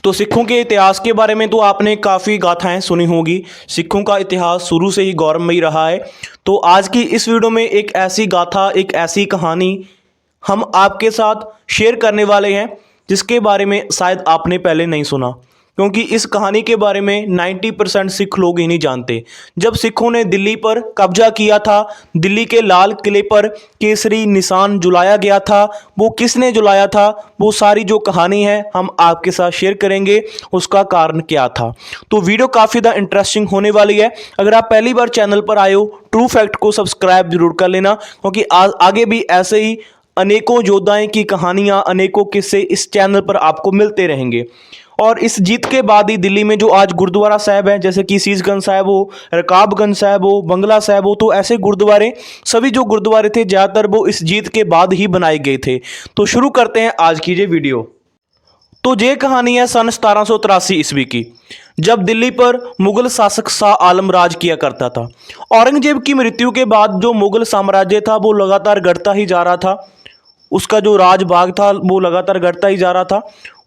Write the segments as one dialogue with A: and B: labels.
A: तो सिखों के इतिहास के बारे में तो आपने काफ़ी गाथाएं सुनी होगी। सिखों का इतिहास शुरू से ही गौरवमयी रहा है। तो आज की इस वीडियो में एक ऐसी गाथा, एक ऐसी कहानी हम आपके साथ शेयर करने वाले हैं जिसके बारे में शायद आपने पहले नहीं सुना, क्योंकि इस कहानी के बारे में 90% सिख लोग ही नहीं जानते। जब सिखों ने दिल्ली पर कब्जा किया था, दिल्ली के लाल किले पर केसरी निशान जुलाया गया था, वो किसने जुलाया था, वो सारी जो कहानी है हम आपके साथ शेयर करेंगे, उसका कारण क्या था। तो वीडियो काफ़ी ज़्यादा इंटरेस्टिंग होने वाली है। अगर आप पहली बार चैनल पर आए हो, ट्रू फैक्ट को सब्सक्राइब जरूर कर लेना, क्योंकि आगे भी ऐसे ही अनेकों योद्धाओं की कहानियाँ, अनेकों किस्से इस चैनल पर आपको मिलते रहेंगे। और इस जीत के बाद ही दिल्ली में जो आज गुरुद्वारा साहब है, जैसे कि शीशगंज साहब हो, रकाबगंज साहब हो, बंगला साहब हो, तो ऐसे गुरुद्वारे, सभी जो गुरुद्वारे थे ज़्यादातर वो इस जीत के बाद ही बनाए गए थे। तो शुरू करते हैं आज की ये वीडियो। तो ये कहानी है सन 1783 ईस्वी की, जब दिल्ली पर मुगल शासक शाह आलम राज किया करता था। औरंगजेब की मृत्यु के बाद जो मुगल साम्राज्य था वो लगातार घटता ही जा रहा था, उसका जो राज भाग था वो लगातार घटता ही जा रहा था,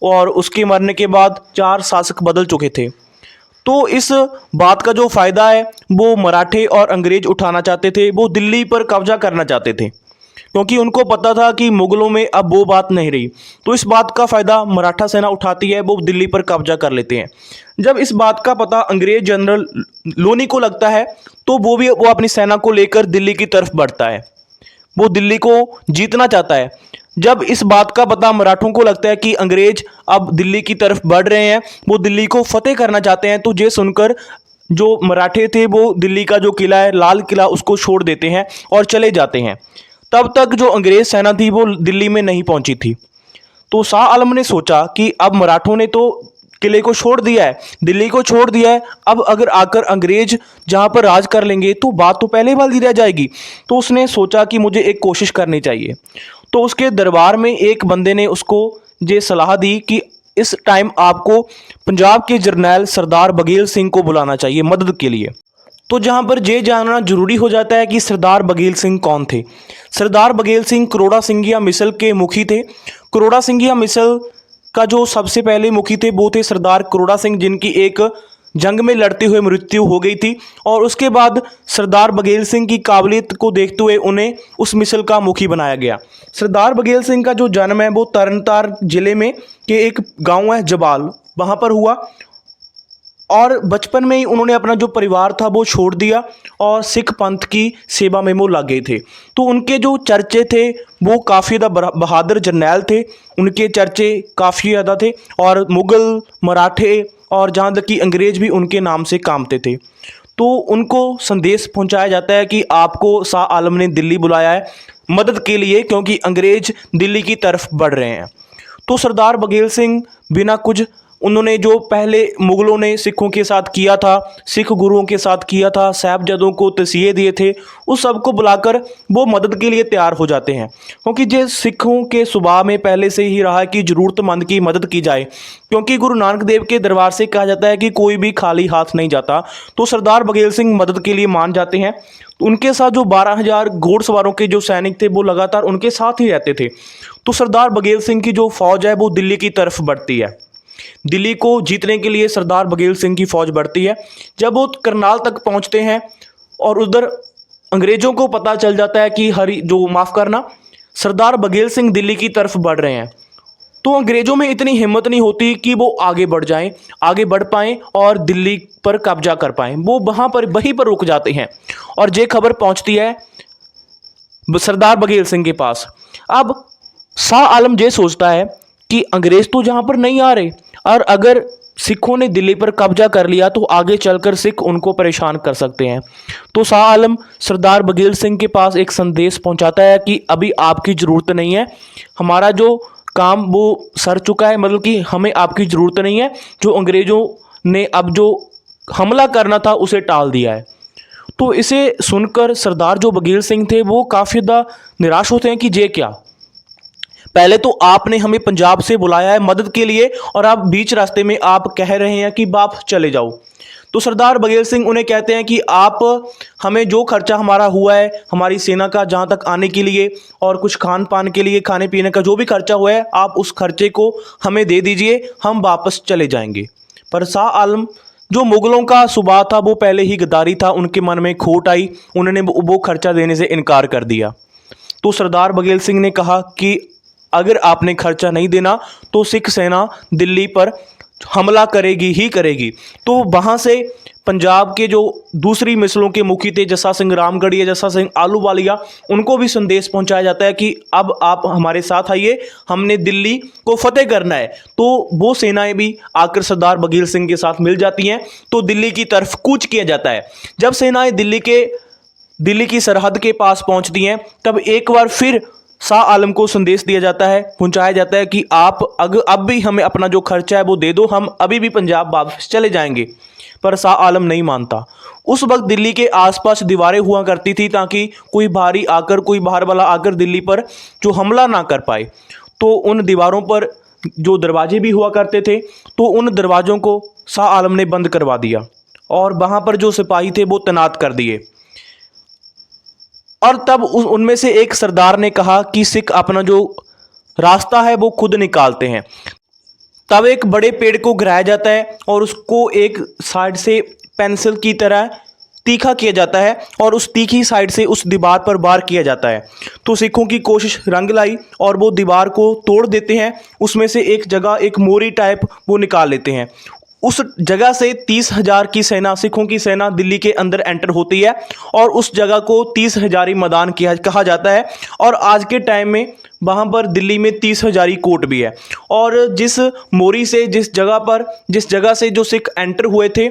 A: और उसके मरने के बाद 4 शासक बदल चुके थे। तो इस बात का जो फ़ायदा है वो मराठे और अंग्रेज उठाना चाहते थे, वो दिल्ली पर कब्जा करना चाहते थे, क्योंकि उनको पता था कि मुगलों में अब वो बात नहीं रही। तो इस बात का फ़ायदा मराठा सेना उठाती है, वो दिल्ली पर कब्जा कर लेते हैं। जब इस बात का पता अंग्रेज जनरल लोनी को लगता है, तो वो अपनी सेना को लेकर दिल्ली की तरफ बढ़ता है, वो दिल्ली को जीतना चाहता है। जब इस बात का पता मराठों को लगता है कि अंग्रेज अब दिल्ली की तरफ बढ़ रहे हैं, वो दिल्ली को फतेह करना चाहते हैं, तो ये सुनकर जो मराठे थे वो दिल्ली का जो किला है, लाल किला, उसको छोड़ देते हैं और चले जाते हैं। तब तक जो अंग्रेज सेना थी वो दिल्ली में नहीं पहुंची थी। तो शाह आलम ने सोचा कि अब मराठों ने तो किले को छोड़ दिया है, दिल्ली को छोड़ दिया है, अब अगर आकर अंग्रेज जहां पर राज कर लेंगे तो बात तो पहले वाली रह जाएगी। तो उसने सोचा कि मुझे एक कोशिश करनी चाहिए। तो उसके दरबार में एक बंदे ने उसको ये सलाह दी कि इस टाइम आपको पंजाब के जर्नैल सरदार बघेल सिंह को बुलाना चाहिए मदद के लिए। तो जहां पर ये जानना जरूरी हो जाता है कि सरदार बघेल सिंह कौन थे। सरदार बघेल सिंह करोड़ा सिंघिया मिसल के मुखी थे। करोड़ा सिंघिया मिसल का जो सबसे पहले मुखी थे वो थे सरदार करोड़ा सिंह, जिनकी एक जंग में लड़ते हुए मृत्यु हो गई थी, और उसके बाद सरदार बघेल सिंह की काबिलियत को देखते हुए उन्हें उस मिसल का मुखी बनाया गया। सरदार बघेल सिंह का जो जन्म है वो तरनतार जिले में के एक गांव है जबाल, वहां पर हुआ, और बचपन में ही उन्होंने अपना जो परिवार था वो छोड़ दिया और सिख पंथ की सेवा में वो लग गए थे। तो उनके जो चर्चे थे वो काफ़ी ज़्यादा बहादुर जर्नैल थे, उनके चर्चे काफ़ी ज़्यादा थे, और मुग़ल, मराठे और जहाँ तक कि अंग्रेज़ भी उनके नाम से कामते थे। तो उनको संदेश पहुँचाया जाता है कि आपको शाह आलम ने दिल्ली बुलाया है मदद के लिए, क्योंकि अंग्रेज़ दिल्ली की तरफ बढ़ रहे हैं। तो सरदार बघेल सिंह बिना कुछ, उन्होंने जो पहले मुगलों ने सिखों के साथ किया था, सिख गुरुओं के साथ किया था, साहबजादों को तसीहे दिए थे, उस सब को बुलाकर वो मदद के लिए तैयार हो जाते हैं, क्योंकि ये सिखों के स्वभाव में पहले से ही रहा है कि ज़रूरतमंद की मदद की जाए। क्योंकि गुरु नानक देव के दरबार से कहा जाता है कि कोई भी खाली हाथ नहीं जाता। तो सरदार बघेल सिंह मदद के लिए मान जाते हैं। तो उनके साथ जो 12,000 घोड़सवारों के जो सैनिक थे वो लगातार उनके साथ ही रहते थे। तो सरदार बघेल सिंह की जो फौज है वो दिल्ली की तरफ बढ़ती है। दिल्ली को जीतने के लिए सरदार बघेल सिंह की फौज बढ़ती है। जब वो करनाल तक पहुंचते हैं और उधर अंग्रेजों को पता चल जाता है कि सरदार बघेल सिंह दिल्ली की तरफ बढ़ रहे हैं, तो अंग्रेजों में इतनी हिम्मत नहीं होती कि वो आगे बढ़ पाएं और दिल्ली पर कब्जा कर पाएं। वो वहीं पर रुक जाते हैं, और ये खबर पहुंचती है सरदार बघेल सिंह के पास। अब शाह आलम ये सोचता है कि अंग्रेज तो जहां पर नहीं आ रहे, और अगर सिखों ने दिल्ली पर कब्जा कर लिया तो आगे चलकर सिख उनको परेशान कर सकते हैं। तो शाह आलम सरदार बघेल सिंह के पास एक संदेश पहुंचाता है कि अभी आपकी ज़रूरत नहीं है, हमारा जो काम वो सर चुका है, मतलब कि हमें आपकी ज़रूरत नहीं है, जो अंग्रेज़ों ने अब जो हमला करना था उसे टाल दिया है। तो इसे सुनकर सरदार जो बघेल सिंह थे वो काफ़ी ज़्यादा निराश होते हैं कि ये क्या, पहले तो आपने हमें पंजाब से बुलाया है मदद के लिए, और आप बीच रास्ते में आप कह रहे हैं कि आप चले जाओ। तो सरदार बघेल सिंह उन्हें कहते हैं कि आप हमें जो खर्चा हमारा हुआ है हमारी सेना का जहाँ तक आने के लिए और कुछ खान पान के लिए खाने पीने का जो भी खर्चा हुआ है आप उस खर्चे को हमें दे दीजिए, हम वापस चले जाएंगे। पर शाह आलम, जो मुगलों का स्वभाव था वो पहले ही गद्दारी था, उनके मन में खोट आई, उन्होंने वो खर्चा देने से इनकार कर दिया। तो सरदार बघेल सिंह ने कहा कि अगर आपने खर्चा नहीं देना तो सिख सेना दिल्ली पर हमला करेगी ही करेगी। तो वहाँ से पंजाब के जो दूसरी मिसलों के मुखी थे जस्सा सिंह रामगढ़िया, जस्सा सिंह आलूवालिया, उनको भी संदेश पहुंचाया जाता है कि अब आप हमारे साथ आइए, हमने दिल्ली को फतेह करना है। तो वो सेनाएं भी आकर सरदार बघेल सिंह के साथ मिल जाती हैं, तो दिल्ली की तरफ कूच किया जाता है। जब सेनाएं दिल्ली की सरहद के पास पहुंचती हैं तब एक बार फिर शाह आलम को संदेश दिया जाता है, पहुंचाया जाता है कि आप अब भी हमें अपना जो खर्चा है वो दे दो, हम अभी भी पंजाब वापस चले जाएंगे। पर शाह आलम नहीं मानता। उस वक्त दिल्ली के आसपास दीवारें हुआ करती थी ताकि कोई बाहर वाला आकर दिल्ली पर जो हमला ना कर पाए। तो उन दीवारों पर जो दरवाजे भी हुआ करते थे तो उन दरवाज़ों को शाह आलम ने बंद करवा दिया और वहाँ पर जो सिपाही थे वो तैनात कर दिए। और तब उनमें से एक सरदार ने कहा कि सिख अपना जो रास्ता है वो खुद निकालते हैं। तब एक बड़े पेड़ को गिराया जाता है और उसको एक साइड से पेंसिल की तरह तीखा किया जाता है और उस तीखी साइड से उस दीवार पर वार किया जाता है। तो सिखों की कोशिश रंग लाई और वो दीवार को तोड़ देते हैं। उसमें से एक जगह एक मोरी टाइप वो निकाल लेते हैं। उस जगह से 30,000 की सेना, सिखों की सेना दिल्ली के अंदर एंटर होती है और उस जगह को 30,000 मैदान कहा जाता है। और आज के टाइम में वहाँ पर दिल्ली में 30,000 कोट भी है। और जिस मोरी से जिस जगह से जो सिख एंटर हुए थे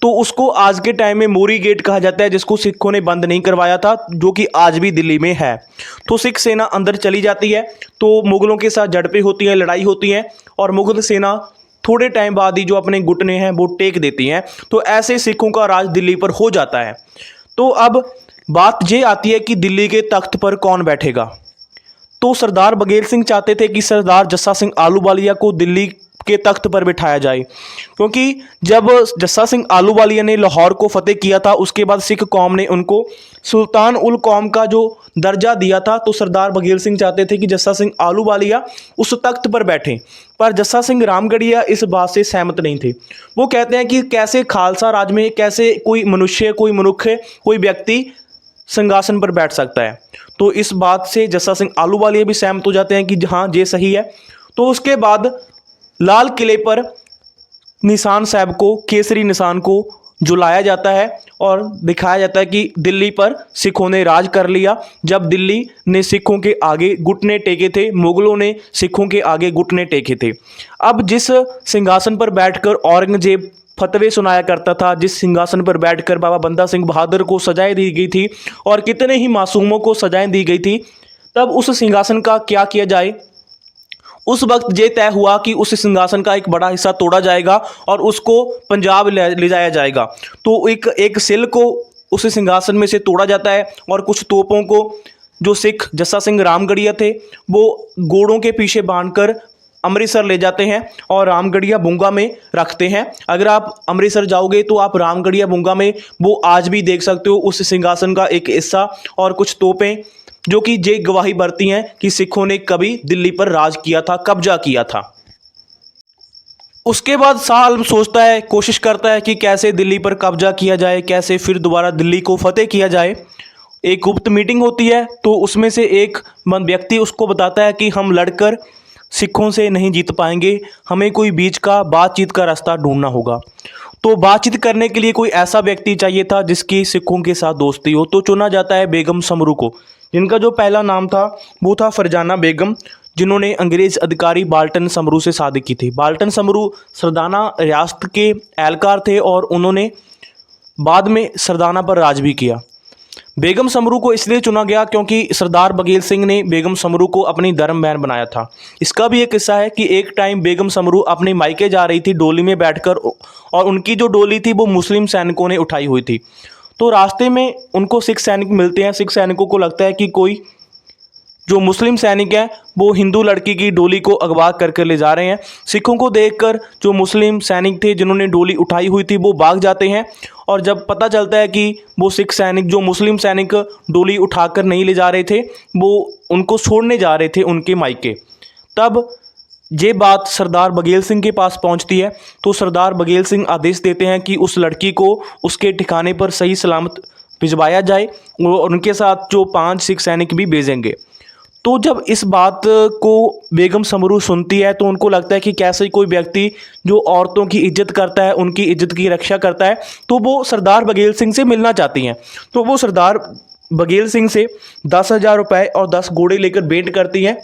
A: तो उसको आज के टाइम में मोरी गेट कहा जाता है, जिसको सिखों ने बंद नहीं करवाया था, जो कि आज भी दिल्ली में है। तो सिख सेना अंदर चली जाती है तो मुगलों के साथ झड़पें होती हैं, लड़ाई होती हैं और मुगल सेना थोड़े टाइम बाद ही जो अपने घुटने हैं वो टेक देती हैं। तो ऐसे सिखों का राज दिल्ली पर हो जाता है। तो अब बात ये आती है कि दिल्ली के तख्त पर कौन बैठेगा। तो सरदार बघेल सिंह चाहते थे कि सरदार जस्सा सिंह आलूवालिया को दिल्ली के तख्त पर बिठाया जाए, क्योंकि जब जस्सा सिंह आलूवालिया ने लाहौर को फतेह किया था उसके बाद सिख कौम ने उनको सुल्तान उल कौम का जो दर्जा दिया था। तो सरदार बघेल सिंह चाहते थे कि जस्सा सिंह आलूवालिया उस तख्त पर बैठें, पर जस्सा सिंह रामगढ़िया इस बात से सहमत नहीं थे। वो कहते हैं कि कैसे खालसा राज में कैसे कोई मनुष्य, कोई मनुष्य, कोई व्यक्ति सिंहासन पर बैठ सकता है। तो इस बात से जस्सा सिंह आलूवालिया भी सहमत हो जाते हैं कि हाँ ये सही है। तो उसके बाद लाल किले पर निशान साहब को, केसरी निशान को जुलाया जाता है और दिखाया जाता है कि दिल्ली पर सिखों ने राज कर लिया। जब दिल्ली ने सिखों के आगे घुटने टेके थे, मुगलों ने सिखों के आगे घुटने टेके थे। अब जिस सिंहासन पर बैठकर औरंगजेब फतवे सुनाया करता था, जिस सिंहासन पर बैठकर बाबा बंदा सिंह बहादुर को सजाएं दी गई थी और कितने ही मासूमों को सजाएं दी गई थी, तब उस सिंहासन का क्या किया जाए। उस वक्त ये तय हुआ कि उस सिंहासन का एक बड़ा हिस्सा तोड़ा जाएगा और उसको पंजाब ले जाया जाएगा। तो एक सिल को उस सिंहासन में से तोड़ा जाता है और कुछ तोपों को जो सिख जस्सा सिंह रामगढ़िया थे वो घोड़ों के पीछे बांधकर अमृतसर ले जाते हैं और रामगढ़िया बुंगा में रखते हैं। अगर आप अमृतसर जाओगे तो आप रामगढ़िया बुंगा में वो आज भी देख सकते हो उस सिंहासन का एक हिस्सा और कुछ तोपें, जो कि ये गवाही भरती हैं कि सिखों ने कभी दिल्ली पर राज किया था, कब्जा किया था। उसके बाद शाह आलम सोचता है, कोशिश करता है कि कैसे दिल्ली पर कब्जा किया जाए, कैसे फिर दोबारा दिल्ली को फतेह किया जाए। एक गुप्त मीटिंग होती है तो उसमें से एक व्यक्ति उसको बताता है कि हम लड़कर सिखों से नहीं जीत पाएंगे, हमें कोई बीच का बातचीत का रास्ता ढूंढना होगा। तो बातचीत करने के लिए कोई ऐसा व्यक्ति चाहिए था जिसकी सिखों के साथ दोस्ती हो। तो चुना जाता है बेगम समरू को, जिनका जो पहला नाम था वो था फरजाना बेगम, जिन्होंने अंग्रेज़ अधिकारी बाल्टन समरू से शादी की थी। बाल्टन समरू सरदाना रियासत के एहलकार थे और उन्होंने बाद में सरदाना पर राज भी किया। बेगम समरू को इसलिए चुना गया क्योंकि सरदार बघेल सिंह ने बेगम समरू को अपनी धर्म बहन बनाया था। इसका भी एक किस्सा है कि एक टाइम बेगम समरू अपने मायके जा रही थी डोली में बैठकर, और उनकी जो डोली थी वो मुस्लिम सैनिकों ने उठाई हुई थी। तो रास्ते में उनको सिख सैनिक मिलते हैं। सिख सैनिकों को लगता है कि कोई जो मुस्लिम सैनिक हैं वो हिंदू लड़की की डोली को अगवा कर ले जा रहे हैं। सिखों को देखकर जो मुस्लिम सैनिक थे जिन्होंने डोली उठाई हुई थी वो भाग जाते हैं, और जब पता चलता है कि वो सिख सैनिक, जो मुस्लिम सैनिक डोली उठाकर नहीं ले जा रहे थे, वो उनको छोड़ने जा रहे थे उनके मायके, तब ये बात सरदार बघेल सिंह के पास पहुंचती है। तो सरदार बघेल सिंह आदेश देते हैं कि उस लड़की को उसके ठिकाने पर सही सलामत भिजवाया जाए, और उनके साथ जो 5 सिख सैनिक भी भेजेंगे। तो जब इस बात को बेगम समरू सुनती है तो उनको लगता है कि कैसे कोई व्यक्ति जो औरतों की इज्जत करता है, उनकी इज्जत की रक्षा करता है, तो वो सरदार बघेल सिंह से मिलना चाहती हैं। तो वो सरदार बघेल सिंह से 10,000 रुपये और 10 घोड़े लेकर भेंट करती हैं।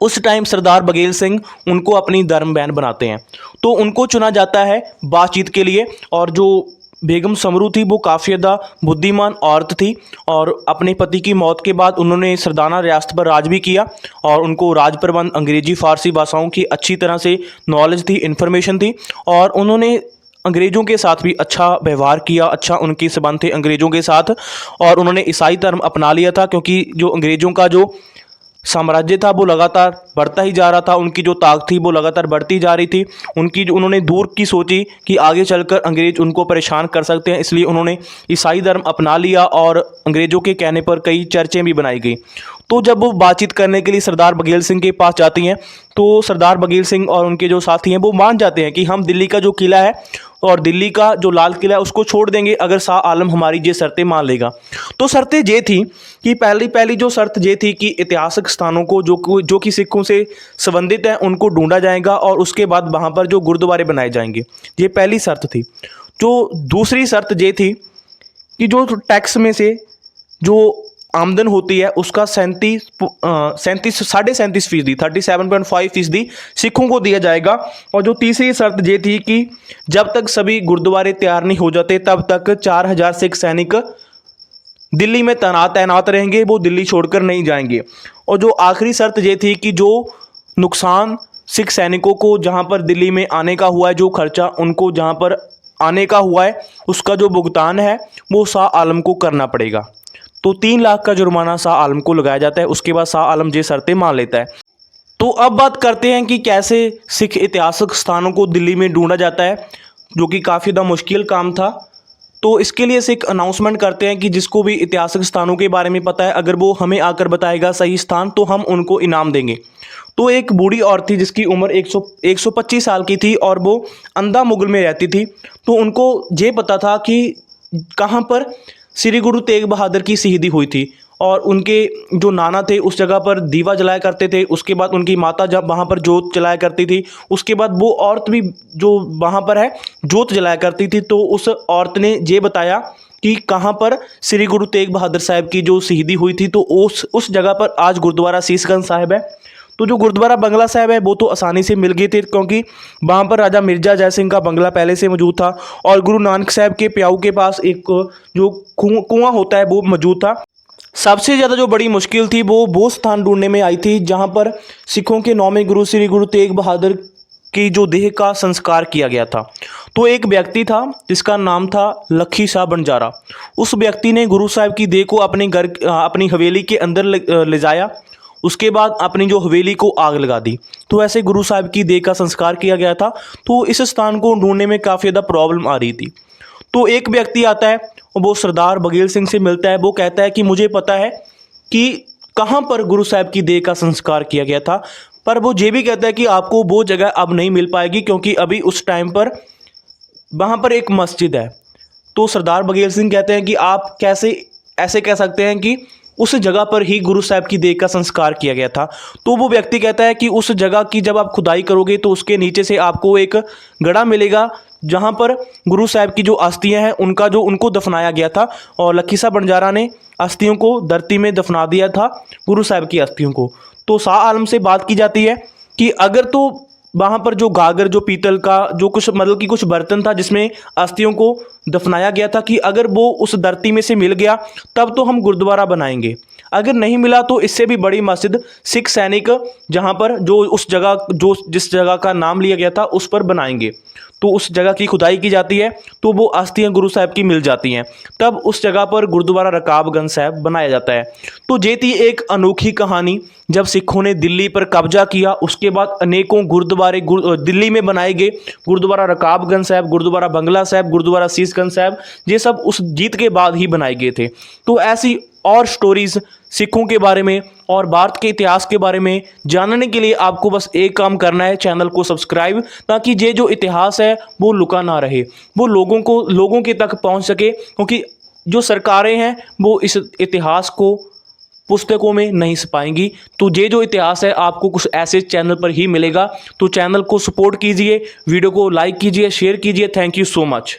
A: उस टाइम सरदार बघेल सिंह उनको अपनी धर्मबहन बनाते हैं, तो उनको चुना जाता है बातचीत के लिए। और जो बेगम समरू थी वो काफ़ी ज़्यादा बुद्धिमान औरत थी, और अपने पति की मौत के बाद उन्होंने सरदाना रियासत पर राज भी किया, और उनको राज प्रबंध, अंग्रेजी, फ़ारसी भाषाओं की अच्छी तरह से नॉलेज थी, इन्फॉर्मेशन थी, और उन्होंने अंग्रेज़ों के साथ भी अच्छा व्यवहार किया, अच्छा उनके संबंध थे अंग्रेज़ों के साथ। और उन्होंने ईसाई धर्म अपना लिया था, क्योंकि जो अंग्रेज़ों का जो साम्राज्य था वो लगातार बढ़ता ही जा रहा था, उनकी जो ताकत थी वो लगातार बढ़ती जा रही थी। उनकी जो, उन्होंने दूर की सोची कि आगे चलकर अंग्रेज उनको परेशान कर सकते हैं, इसलिए उन्होंने ईसाई धर्म अपना लिया, और अंग्रेज़ों के कहने पर कई चर्चें भी बनाई गई। तो जब वो बातचीत करने के लिए सरदार बघेल सिंह के पास जाती हैं, तो सरदार बघेल सिंह और उनके जो साथी हैं वो मान जाते हैं कि हम दिल्ली का जो किला है और दिल्ली का जो लाल किला है उसको छोड़ देंगे अगर शाह आलम हमारी ये शर्तें मान लेगा। तो शर्तें ये थी कि पहली जो शर्त ये थी कि ऐतिहासिक स्थानों को जो कि सिखों से संबंधित हैं उनको ढूंढा जाएगा, और उसके बाद वहाँ पर जो गुरुद्वारे बनाए जाएंगे, ये पहली शर्त थी। जो दूसरी शर्त ये थी कि जो टैक्स में से जो आमदन होती है उसका 37.5% 37.5% सिखों को दिया जाएगा। और जो तीसरी शर्त ये थी कि जब तक सभी गुरुद्वारे तैयार नहीं हो जाते तब तक 4,000 सिख सैनिक दिल्ली में तैनात रहेंगे, वो दिल्ली छोड़कर नहीं जाएंगे। और जो आखिरी शर्त ये थी कि जो नुकसान सिख सैनिकों को जहाँ पर दिल्ली में आने का हुआ है, जो खर्चा उनको जहाँ पर आने का हुआ है, उसका जो भुगतान है वो शाह आलम को करना पड़ेगा। तो 3 लाख का जुर्माना शाह आलम को लगाया जाता है। उसके बाद शाह आलम ये शर्तें मान लेता है। तो अब बात करते हैं कि कैसे सिख ऐतिहासिक स्थानों को दिल्ली में ढूंढा जाता है, जो कि काफ़ी ज़्यादा मुश्किल काम था। तो इसके लिए सिख अनाउंसमेंट करते हैं कि जिसको भी ऐतिहासिक स्थानों के बारे में पता है, अगर वो हमें आकर बताएगा सही स्थान, तो हम उनको इनाम देंगे। तो एक बूढ़ी औरत थी जिसकी उम्र 125 साल की थी, और वो अंधा मुगल में रहती थी। तो उनको ये पता था कि कहाँ पर श्री गुरु तेग बहादुर की शहीदी हुई थी, और उनके जो नाना थे उस जगह पर दीवा जलाया करते थे। उसके बाद उनकी माता जब वहाँ पर जोत जलाया करती थी, उसके बाद वो औरत भी जो वहाँ पर है जोत जलाया करती थी। तो उस औरत ने ये बताया कि कहाँ पर श्री गुरु तेग बहादुर साहब की जो शहीदी हुई थी, तो उस जगह पर आज गुरुद्वारा शीशगंज साहिब है। तो जो गुरुद्वारा बंगला साहिब है वो तो आसानी से मिल गए थे, क्योंकि वहाँ पर राजा मिर्जा जय सिंह का बंगला पहले से मौजूद था, और गुरु नानक साहब के प्याऊ के पास एक जो कुआं होता है वो मौजूद था। सबसे ज़्यादा जो बड़ी मुश्किल थी वो स्थान ढूंढने में आई थी जहाँ पर सिखों के 9वें गुरु श्री गुरु तेग बहादुर की जो देह का संस्कार किया गया था। तो एक व्यक्ति था जिसका नाम था लखी शाह बंजारा। उस व्यक्ति ने गुरु साहब की देह को अपनी हवेली के अंदर ले जाया, उसके बाद अपनी जो हवेली को आग लगा दी। तो ऐसे गुरु साहब की देह का संस्कार किया गया था। तो इस स्थान को ढूंढने में काफ़ी ज़्यादा प्रॉब्लम आ रही थी। तो एक व्यक्ति आता है और वो सरदार बघेल सिंह से मिलता है। वो कहता है कि मुझे पता है कि कहाँ पर गुरु साहब की देह का संस्कार किया गया था, पर वो ये भी कहता है कि आपको वो जगह अब नहीं मिल पाएगी, क्योंकि अभी उस टाइम पर वहाँ पर एक मस्जिद है। तो सरदार बघेल सिंह कहते हैं कि आप कैसे ऐसे कह सकते हैं कि उस जगह पर ही गुरु साहब की देह का संस्कार किया गया था। तो वो व्यक्ति कहता है कि उस जगह की जब आप खुदाई करोगे तो उसके नीचे से आपको एक गड्ढा मिलेगा जहाँ पर गुरु साहब की जो अस्थियां हैं उनको दफनाया गया था, और लखी शाह बंजारा ने अस्थियों को धरती में दफना दिया था, गुरु साहब की अस्थियों को। तो शाह आलम से बात की जाती है कि अगर तो वहाँ पर जो गागर, जो पीतल का जो कुछ मतलब कि कुछ बर्तन था जिसमें अस्थियों को दफनाया गया था, कि अगर वो उस धरती में से मिल गया तब तो हम गुरुद्वारा बनाएंगे, अगर नहीं मिला तो इससे भी बड़ी मस्जिद सिख सैनिक जहाँ पर जिस जगह का नाम लिया गया था उस पर बनाएंगे। तो उस जगह की खुदाई की जाती है, तो वो अस्थियां गुरु साहब की मिल जाती हैं। तब उस जगह पर गुरुद्वारा रकाबगंज साहब बनाया जाता है। तो ये थी एक अनोखी कहानी। जब सिखों ने दिल्ली पर कब्जा किया, उसके बाद अनेकों गुरुद्वारे दिल्ली में बनाए गए। गुरुद्वारा रकाबगंज साहब, गुरुद्वारा बंगला साहब, गुरुद्वारा शीशगंज साहब, ये सब उस जीत के बाद ही बनाए गए थे। तो ऐसी और स्टोरीज सिखों के बारे में और भारत के इतिहास के बारे में जानने के लिए आपको बस एक काम करना है, चैनल को सब्सक्राइब, ताकि ये जो इतिहास है वो लुका ना रहे, वो लोगों के तक पहुंच सके। क्योंकि जो सरकारें हैं वो इस इतिहास को पुस्तकों में नहीं छुपाएंगी। तो ये जो इतिहास है आपको कुछ ऐसे चैनल पर ही मिलेगा। तो चैनल को सपोर्ट कीजिए, वीडियो को लाइक कीजिए, शेयर कीजिए। Thank you so much.